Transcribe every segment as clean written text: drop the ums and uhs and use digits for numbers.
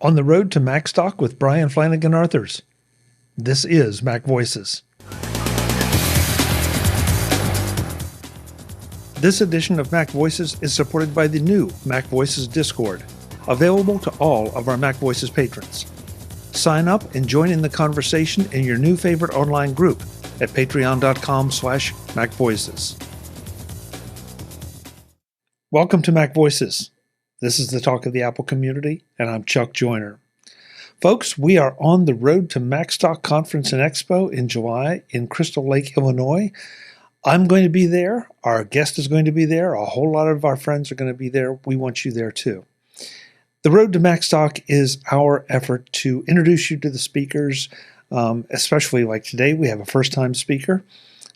On the road to Macstock with Brian Flanagan-Arthurs. This is MacVoices. This edition of MacVoices is supported by the new MacVoices Discord, available to all of our MacVoices patrons. Sign up and join in the conversation in your new favorite online group at patreon.com/MacVoices. Welcome to MacVoices. This is the talk of the Apple community, and I'm Chuck Joyner. Folks, we are on the road to Macstock Conference and Expo in July in Crystal Lake, Illinois. I'm going to be there. Our guest is going to be there. A whole lot of our friends are going to be there. We want you there too. The road to Macstock is our effort to introduce you to the speakers, especially like today, we have a first-time speaker.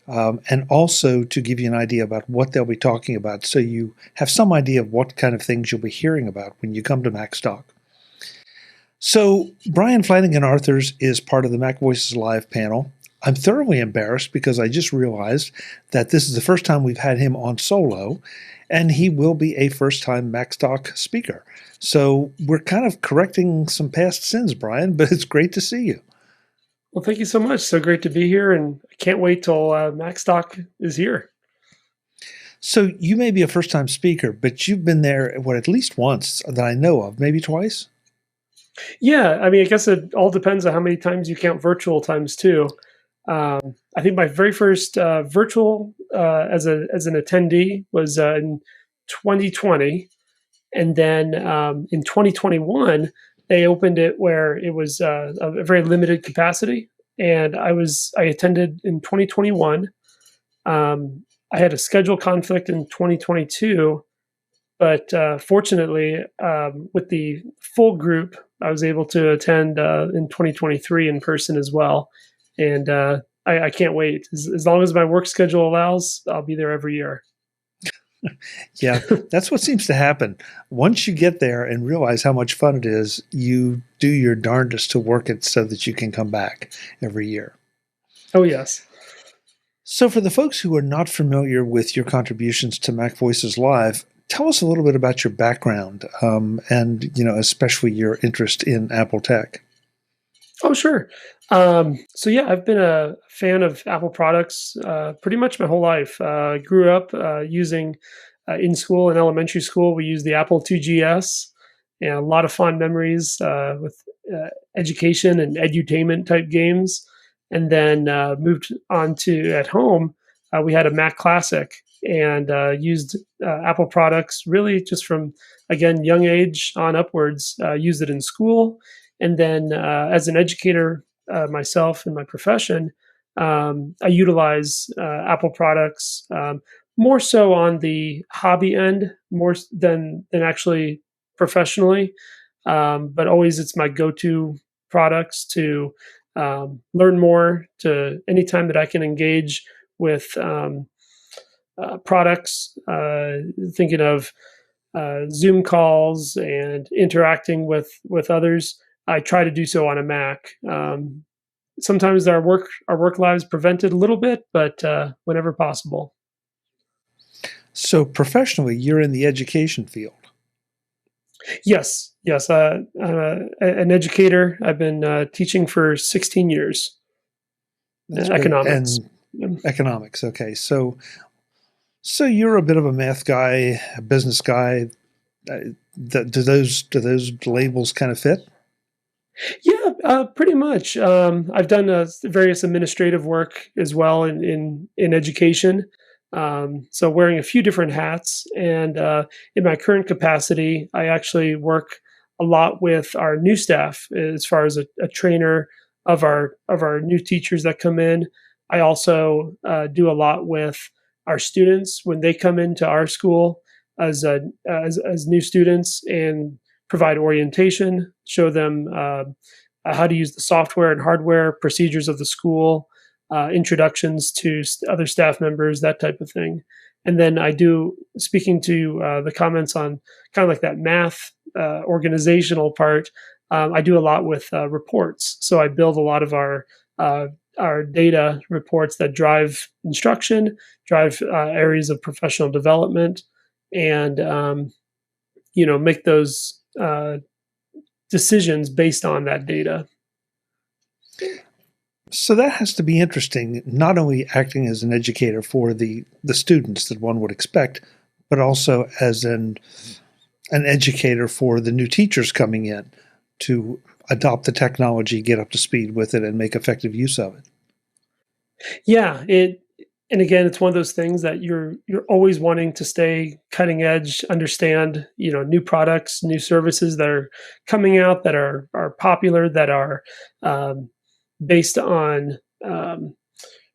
And also to give you an idea about what they'll be talking about so you have some idea of what kind of things you'll be hearing about when you come to Macstock. So Brian Flanigan-Arthurs is part of the MacVoices Live panel. I'm thoroughly embarrassed because I just realized that this is the first time we've had him on solo, and he will be a first-time Macstock speaker. So we're kind of correcting some past sins, Brian, but it's great to see you. Well, thank you so much. So great to be here, and I can't wait till Macstock is here. So you may be a first-time speaker, but you've been there, at least once that I know of, maybe twice? Yeah, I mean, I guess it all depends on how many times you count virtual times too. I think my very first virtual as an attendee was in 2020, and then in 2021, they opened it where it was a very limited capacity, and I attended in 2021. I had a schedule conflict in 2022, but fortunately, with the full group, I was able to attend in 2023 in person as well, and I can't wait. As long as my work schedule allows, I'll be there every year. Yeah, that's what seems to happen. Once you get there and realize how much fun it is, you do your darndest to work it so that you can come back every year. Oh, yes. So for the folks who are not familiar with your contributions to MacVoices Live, tell us a little bit about your background and, especially your interest in Apple tech. Oh, sure. So yeah, I've been a fan of Apple products pretty much my whole life. I grew up using in school, in elementary school, we used the Apple IIgs, and a lot of fond memories with education and edutainment type games. And then moved on to at home, we had a Mac Classic and used Apple products really just from, again, young age on upwards, used it in school. And then as an educator myself in my profession, I utilize Apple products more so on the hobby end, more than actually professionally. But always it's my go-to products to learn more, to anytime that I can engage with products, thinking of Zoom calls and interacting with others. I try to do so on a Mac. Sometimes our work lives prevent it a little bit, but whenever possible. So professionally, you're in the education field. Yes. I'm an educator. I've been teaching for 16 years. That's economics. And economics. Okay. So you're a bit of a math guy, a business guy. Do those labels kind of fit? Yeah, pretty much. I've done various administrative work as well in education. So wearing a few different hats, and in my current capacity, I actually work a lot with our new staff as far as a trainer of our new teachers that come in. I also do a lot with our students when they come into our school as new students and provide orientation, show them how to use the software and hardware, procedures of the school, introductions to other staff members, that type of thing. And then I do, speaking to the comments on kind of like that math organizational part, I do a lot with reports. So I build a lot of our data reports that drive instruction, drive areas of professional development, and make those decisions based on that data. So that has to be interesting, not only acting as an educator for the students that one would expect, but also as an educator for the new teachers coming in to adopt the technology, get up to speed with it, and make effective use of it. Yeah, and again, it's one of those things that you're always wanting to stay cutting edge, understand, new products, new services that are coming out that are popular, that are based on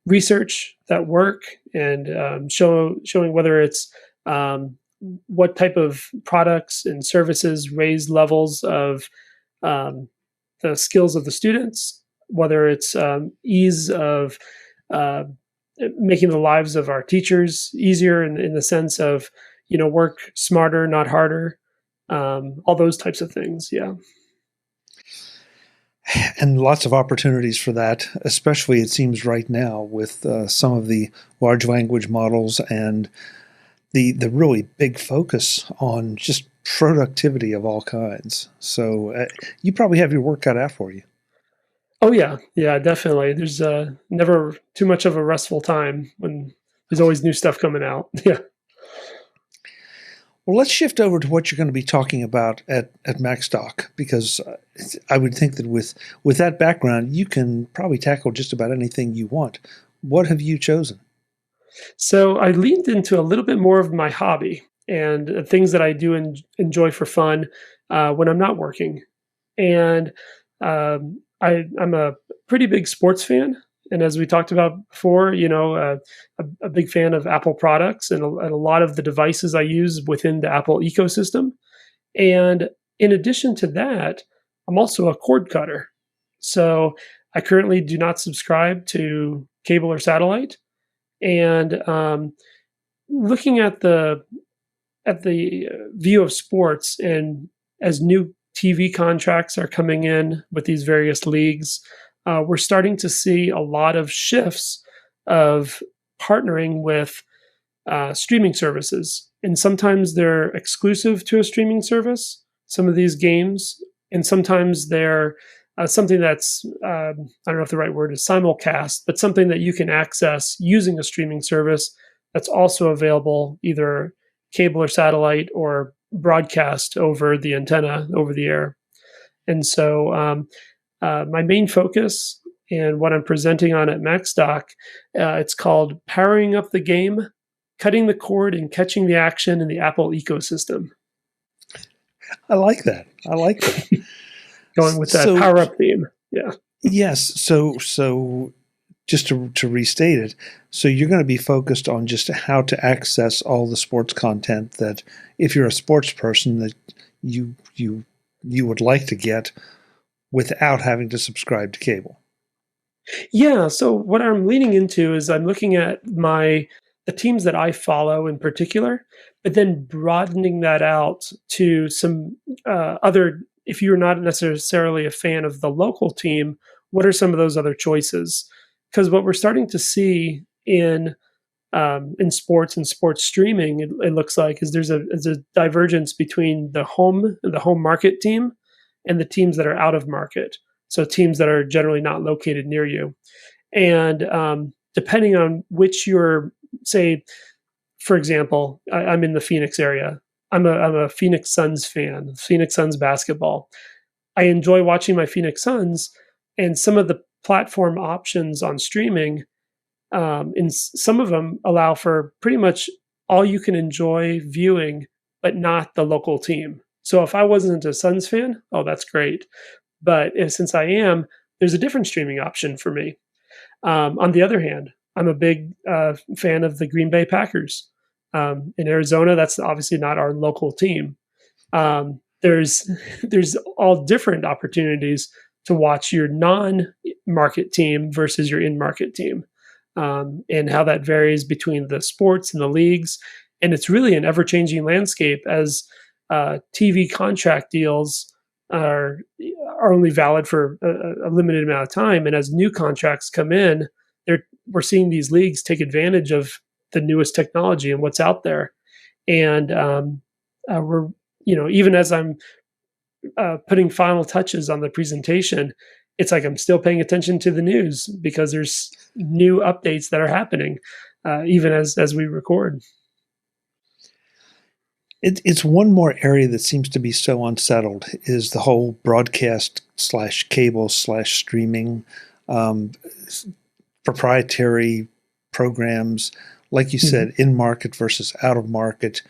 research that work, and showing whether it's what type of products and services raise levels of the skills of the students, whether it's ease of uh, making the lives of our teachers easier in the sense of, work smarter, not harder, all those types of things. Yeah. And lots of opportunities for that, especially it seems right now with some of the large language models and the really big focus on just productivity of all kinds. So you probably have your work cut out for you. Oh yeah, yeah, definitely. There's never too much of a restful time when there's always new stuff coming out. Yeah. Well, let's shift over to what you're going to be talking about at Macstock, because I would think that with that background, you can probably tackle just about anything you want. What have you chosen? So I leaned into a little bit more of my hobby and things that I do enjoy for fun when I'm not working. And I'm a pretty big sports fan. And as we talked about before, a big fan of Apple products and a lot of the devices I use within the Apple ecosystem. And in addition to that, I'm also a cord cutter. So I currently do not subscribe to cable or satellite. And looking at the view of sports, and as new TV contracts are coming in with these various leagues, we're starting to see a lot of shifts of partnering with streaming services. And sometimes they're exclusive to a streaming service, some of these games, and sometimes they're something that's, I don't know if the right word is simulcast, but something that you can access using a streaming service that's also available either cable or satellite or broadcast over the antenna, over the air. And so my main focus and what I'm presenting on at Macstock, it's called Powering Up the Game, Cutting the Cord and Catching the Action in the Apple Ecosystem. I like that. I like that. Going with that power up theme. Yeah. Yes. So just to restate it, so you're going to be focused on just how to access all the sports content that, if you're a sports person, that you would like to get without having to subscribe to cable. Yeah. So what I'm leaning into is I'm looking at the teams that I follow in particular, but then broadening that out to some other. If you're not necessarily a fan of the local team, what are some of those other choices? Because what we're starting to see in sports and sports streaming, it looks like, is there's a divergence between the home market team and the teams that are out of market. So teams that are generally not located near you, and depending on which you're, say, for example, I'm in the Phoenix area. I'm a Phoenix Suns fan, Phoenix Suns basketball. I enjoy watching my Phoenix Suns, and some of the platform options on streaming, and some of them allow for pretty much all you can enjoy viewing, but not the local team. So if I wasn't a Suns fan, oh, that's great. But since I am, there's a different streaming option for me. On the other hand, I'm a big fan of the Green Bay Packers. In Arizona, that's obviously not our local team. There's all different opportunities to watch your non-market team versus your in-market team, and how that varies between the sports and the leagues. And it's really an ever-changing landscape, as TV contract deals are only valid for a limited amount of time, and as new contracts come in, we're seeing these leagues take advantage of the newest technology and what's out there. And we're, even as I'm putting final touches on the presentation, it's like I'm still paying attention to the news because there's new updates that are happening, even as we record. It's one more area that seems to be so unsettled is the whole broadcast / cable / streaming, um, proprietary programs, like you said, in market versus out of market.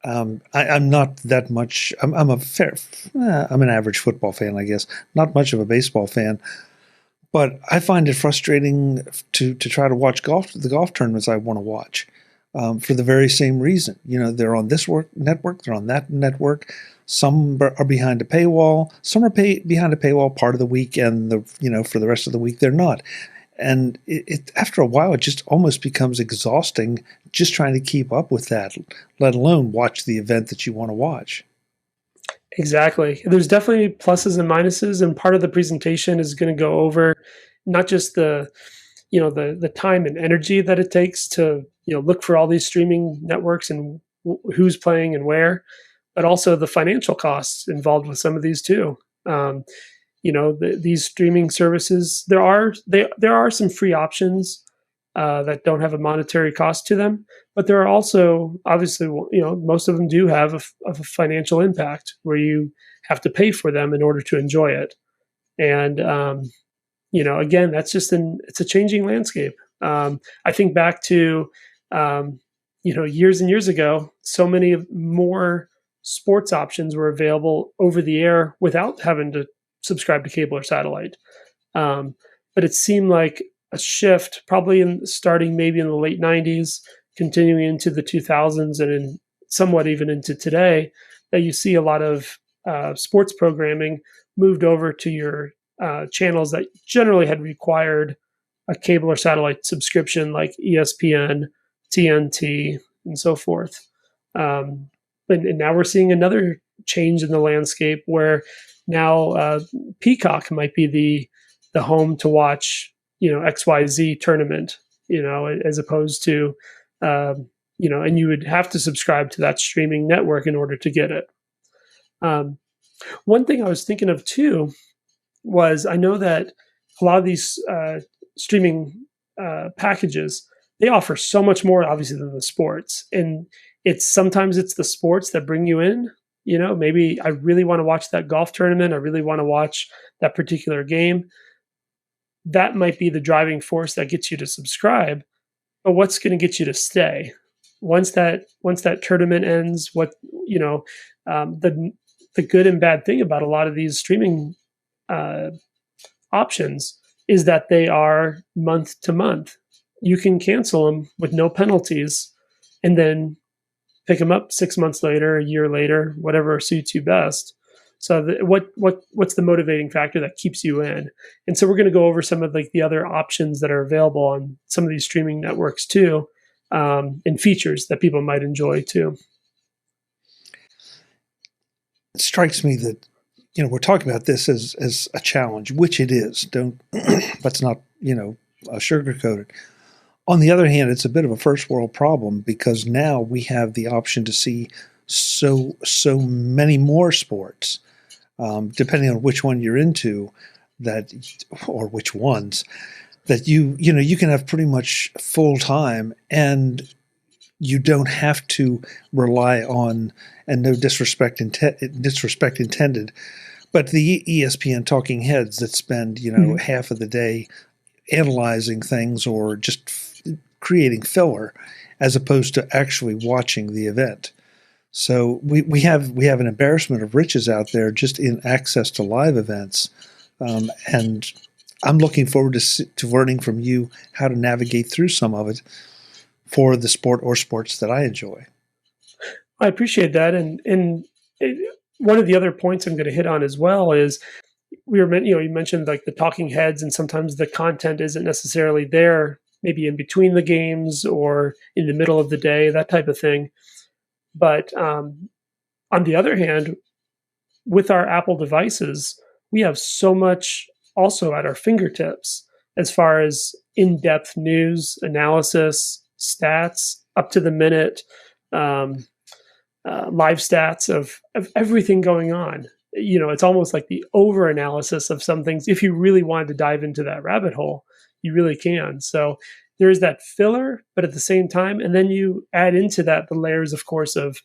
I'm not that much. I'm an average football fan, I guess. Not much of a baseball fan, but I find it frustrating to try to watch the golf tournaments I want to watch. For the very same reason. They're on this network, they're on that network. Some are behind a paywall. Some are behind a paywall part of the week, and for the rest of the week they're not. And after a while, it just almost becomes exhausting just trying to keep up with that, let alone watch the event that you want to watch. Exactly. There's definitely pluses and minuses, and part of the presentation is going to go over not just the time and energy that it takes to look for all these streaming networks and who's playing and where, but also the financial costs involved with some of these too. These streaming services, there are some free options that don't have a monetary cost to them, but there are also obviously most of them do have a financial impact where you have to pay for them in order to enjoy it. And again, that's just it's a changing landscape. I think back to, years and years ago, so many more sports options were available over the air without having to subscribe to cable or satellite. But it seemed like a shift, probably starting maybe in the late 90s, continuing into the 2000s, and somewhat even into today, that you see a lot of sports programming moved over to your channels that generally had required a cable or satellite subscription, like ESPN, TNT, and so forth. And now we're seeing another change in the landscape where now Peacock might be the home to watch XYZ tournament, as opposed to and you would have to subscribe to that streaming network in order to get it. One thing I was thinking of too was, I know that a lot of these streaming packages, they offer so much more obviously than the sports, and sometimes it's the sports that bring you in. Maybe I really want to watch that golf tournament, I really want to watch that particular game. That might be the driving force that gets you to subscribe, but what's going to get you to stay once that tournament ends? The good and bad thing about a lot of these streaming options is that they are month to month. You can cancel them with no penalties and then pick them up 6 months later, a year later, whatever suits you best. So what's the motivating factor that keeps you in? And so we're going to go over some of the other options that are available on some of these streaming networks too, and features that people might enjoy too. It strikes me that we're talking about this as a challenge, which it is. Let's not sugarcoat it. On the other hand, it's a bit of a first world problem because now we have the option to see so many more sports, depending on which one you're into, or which ones, that you can have pretty much full time, and you don't have to rely on, and no disrespect intended, but the ESPN talking heads that spend half of the day analyzing things or just creating filler, as opposed to actually watching the event. So we have an embarrassment of riches out there just in access to live events, and I'm looking forward to learning from you how to navigate through some of it for the sport or sports that I enjoy. I appreciate that, and one of the other points I'm going to hit on as well is you mentioned like the talking heads, and sometimes the content isn't necessarily there, maybe in between the games or in the middle of the day, that type of thing. But on the other hand, with our Apple devices, we have so much also at our fingertips as far as in-depth news, analysis, stats, up to the minute, live stats of everything going on. it's almost like the over analysis of some things. If you really wanted to dive into that rabbit hole, you really can. So there's that filler, but at the same time, and then you add into that the layers, of course, of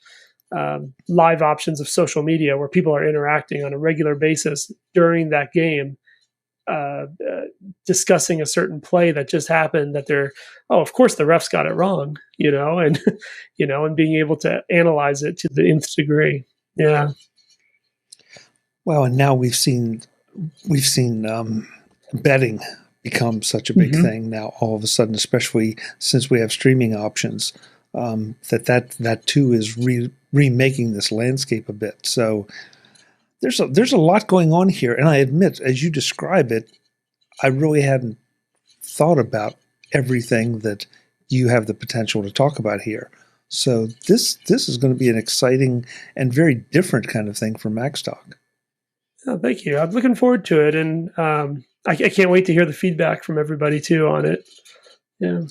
live options of social media where people are interacting on a regular basis during that game, discussing a certain play that just happened that of course the refs got it wrong, and, and being able to analyze it to the nth degree. Yeah. Well, and now we've seen betting become such a big thing now all of a sudden, especially since we have streaming options, that too is remaking this landscape a bit. So there's a lot going on here. And I admit, as you describe it, I really hadn't thought about everything that you have the potential to talk about here. So this is going to be an exciting and very different kind of thing for Macstock. Oh, thank you. I'm looking forward to it. And I can't wait to hear the feedback from everybody too on it. Yeah.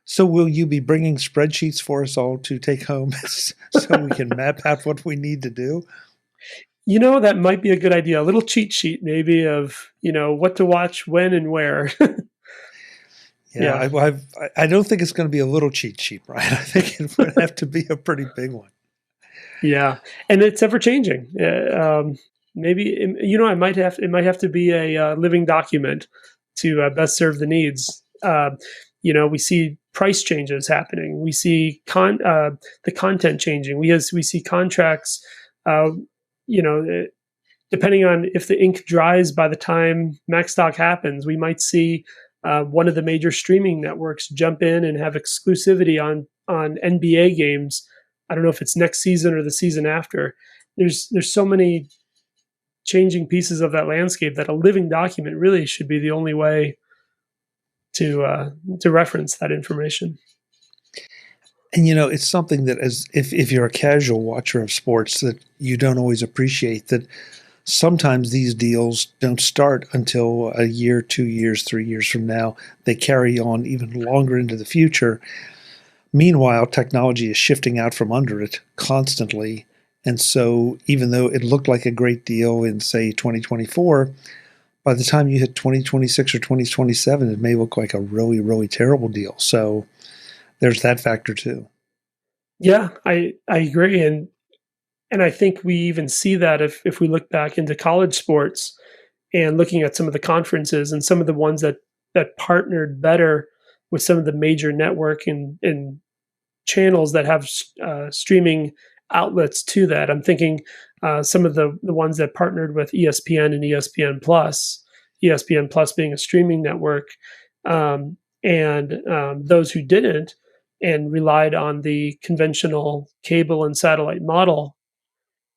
So will you be bringing spreadsheets for us all to take home so we can map out what we need to do? That might be a good idea. A little cheat sheet maybe of, what to watch, when and where. Yeah. I don't think it's going to be a little cheat sheet, Brian. I think it would have to be a pretty big one. Yeah. And it's ever changing. Maybe, it might have to be a living document to best serve the needs. We see price changes happening. We see the content changing. We see contracts, depending on if the ink dries by the time Macstock happens, we might see one of the major streaming networks jump in and have exclusivity on NBA games. I don't know if it's next season or the season after. There's so many changing pieces of that landscape that a living document really should be the only way to reference that information. And it's something that, as if you're a casual watcher of sports, that you don't always appreciate, that sometimes these deals don't start until a year, 2 years, 3 years from now. They carry on even longer into the future. Meanwhile, technology is shifting out from under it constantly. And so even though it looked like a great deal in, say, 2024, by the time you hit 2026 or 2027, it may look like a really, really terrible deal. So there's that factor too. Yeah, I agree. And I think we even see that if we look back into college sports and looking at some of the conferences and some of the ones that partnered better with some of the major network and channels that have streaming outlets to that. I'm thinking some of the ones that partnered with ESPN and ESPN Plus being a streaming network, and those who didn't and relied on the conventional cable and satellite model.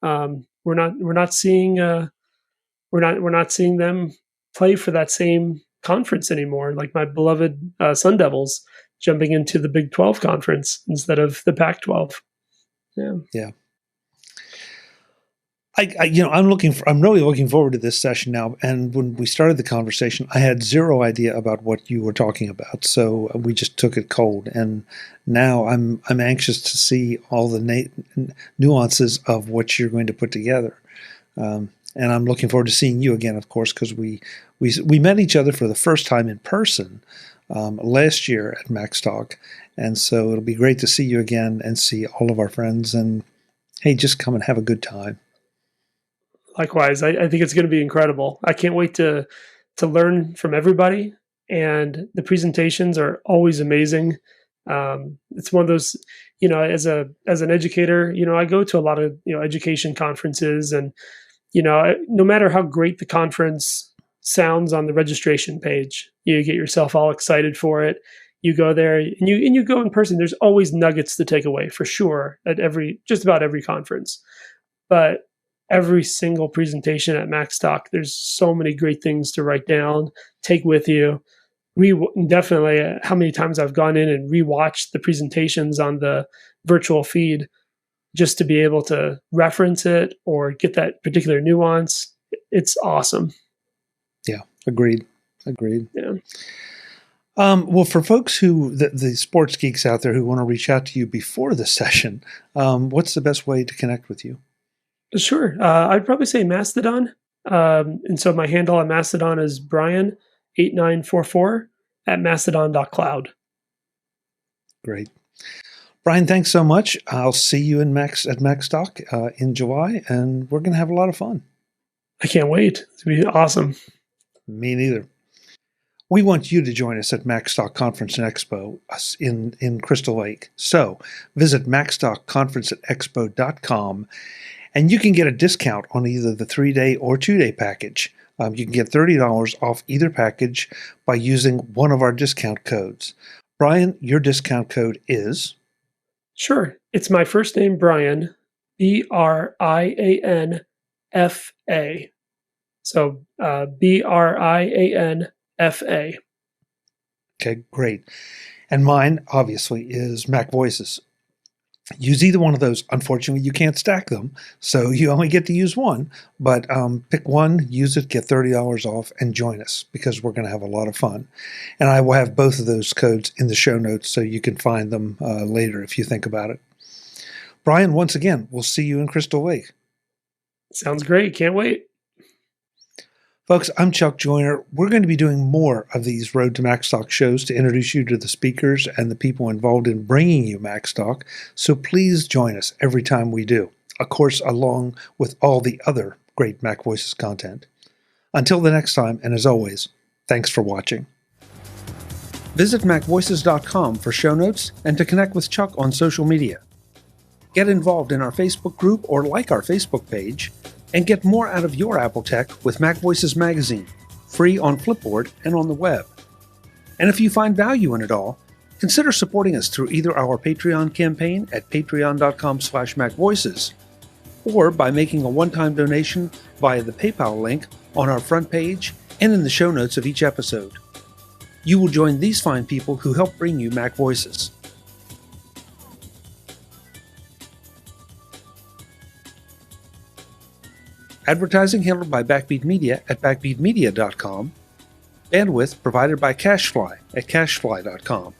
We're not seeing them play for that same conference anymore. Like my beloved Sun Devils jumping into the Big 12 conference instead of the Pac-12. Yeah. I'm really looking forward to this session now. And when we started the conversation, I had zero idea about what you were talking about, so we just took it cold. And now I'm anxious to see all the nuances of what you're going to put together. And I'm looking forward to seeing you again, of course, because we met each other for the first time in person last year at Macstock, and so it'll be great to see you again and see all of our friends. And hey, just come and have a good time. Likewise, I think it's going to be incredible. I can't wait to learn from everybody, and the presentations are always amazing. It's one of those, as an educator, I go to a lot of education conferences, and no matter how great the conference sounds on the registration page, you get yourself all excited for it. You go there and you go in person. There's always nuggets to take away for sure at just about every conference, but every single presentation at Macstock, there's so many great things to write down, take with you. Definitely, how many times I've gone in and rewatched the presentations on the virtual feed just to be able to reference it or get that particular nuance. It's awesome. Yeah, agreed. Yeah. Well, for folks the sports geeks out there who want to reach out to you before the session, what's the best way to connect with you? Sure. I'd probably say Mastodon. And so my handle on Mastodon is Brian8944 at mastodon.cloud. Great. Brian, thanks so much. I'll see you at Macstock in July, and we're going to have a lot of fun. I can't wait. It's going to be awesome. Me neither. We want you to join us at Macstock Conference and Expo in Crystal Lake. So visit MacstockConferenceandExpo.com, and you can get a discount on either the 3-day or 2-day package. You can get $30 off either package by using one of our discount codes. Brian, your discount code is? Sure. It's my first name, Brian, BRIANFA. So BRIANFA. Okay, great. And mine, obviously, is MacVoices. Use either one of those. Unfortunately, you can't stack them, so you only get to use one. But pick one, use it, get $30 off, and join us because we're going to have a lot of fun. And I will have both of those codes in the show notes so you can find them later if you think about it. Brian, once again, we'll see you in Crystal Lake. Sounds great. Can't wait. Folks, I'm Chuck Joyner. We're going to be doing more of these Road to Macstock shows to introduce you to the speakers and the people involved in bringing you Macstock, so please join us every time we do, of course, along with all the other great MacVoices content. Until the next time, and as always, thanks for watching. Visit MacVoices.com for show notes and to connect with Chuck on social media. Get involved in our Facebook group or like our Facebook page, and get more out of your Apple tech with MacVoices Magazine, free on Flipboard and on the web. And if you find value in it all, consider supporting us through either our Patreon campaign at patreon.com/MacVoices, or by making a one-time donation via the PayPal link on our front page and in the show notes of each episode. You will join these fine people who help bring you MacVoices. Advertising handled by Backbeat Media at backbeatmedia.com. Bandwidth provided by CashFly at cashfly.com.